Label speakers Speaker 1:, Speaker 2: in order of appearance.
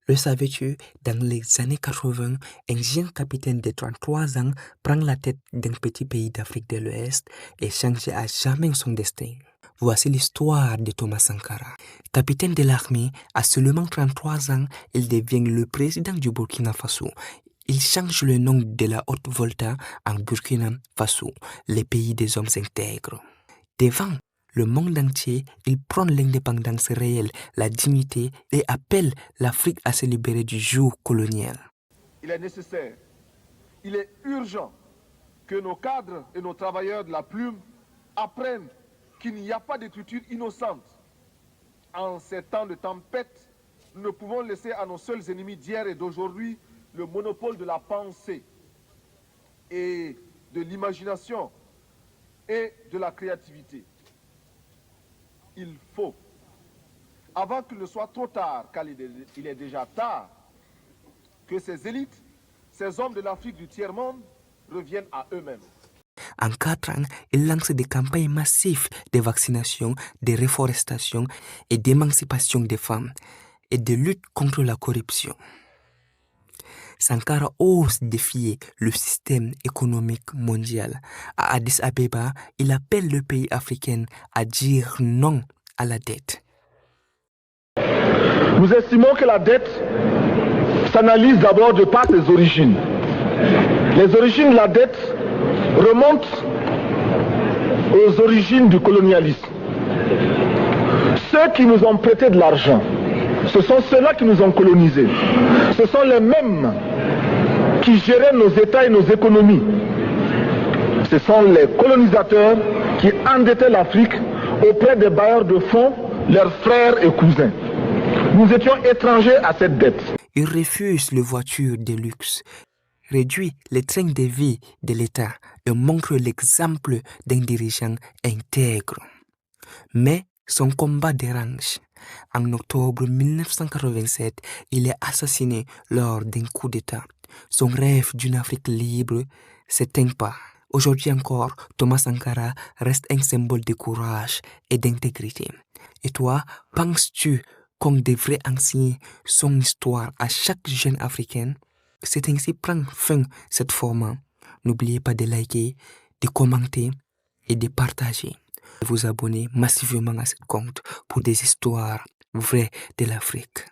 Speaker 1: Le savais-tu, dans les années 80, un jeune capitaine de 33 ans prend la tête d'un petit pays d'Afrique de l'Ouest et change à jamais son destin. Voici l'histoire de Thomas Sankara. Capitaine de l'armée, à seulement 33 ans, il devient le président du Burkina Faso. Il change le nom de la Haute-Volta en Burkina Faso, le pays des hommes intègres. Devant le monde entier, il prend l'indépendance réelle, la dignité et appelle l'Afrique à se libérer du joug colonial.
Speaker 2: Il est nécessaire, il est urgent que nos cadres et nos travailleurs de la plume apprennent qu'il n'y a pas d'écriture innocente. En ces temps de tempête, nous ne pouvons laisser à nos seuls ennemis d'hier et d'aujourd'hui le monopole de la pensée et de l'imagination et de la créativité. Il faut, avant qu'il ne soit trop tard, car il est déjà tard, que ces élites, ces hommes de l'Afrique du tiers-monde reviennent à eux-mêmes.
Speaker 1: En 4 ans, il lance des campagnes massives de vaccination, de réforestation et d'émancipation des femmes et de lutte contre la corruption. Sankara ose défier le système économique mondial. À Addis Abeba, il appelle le pays africain à dire non à la dette.
Speaker 2: Nous estimons que la dette s'analyse d'abord de par ses origines. Les origines de la dette remontent aux origines du colonialisme. Ceux qui nous ont prêté de l'argent, ce sont ceux-là qui nous ont colonisés. Ce sont les mêmes qui géraient nos États et nos économies. Ce sont les colonisateurs qui endettaient l'Afrique auprès des bailleurs de fonds, leurs frères et cousins. Nous étions étrangers à cette dette.
Speaker 1: Il refuse les voitures de luxe, réduit les trains de vie de l'État et montre l'exemple d'un dirigeant intègre. Mais son combat dérange. En octobre 1987, il est assassiné lors d'un coup d'État. Son rêve d'une Afrique libre s'éteint pas. Aujourd'hui encore, Thomas Sankara reste un symbole de courage et d'intégrité. Et toi, penses-tu qu'on devrait enseigner son histoire à chaque jeune africain? C'est ainsi prend fin cette format. N'oubliez pas de liker, de commenter et de partager. Vous abonner massivement à ce compte pour des histoires vraies de l'Afrique.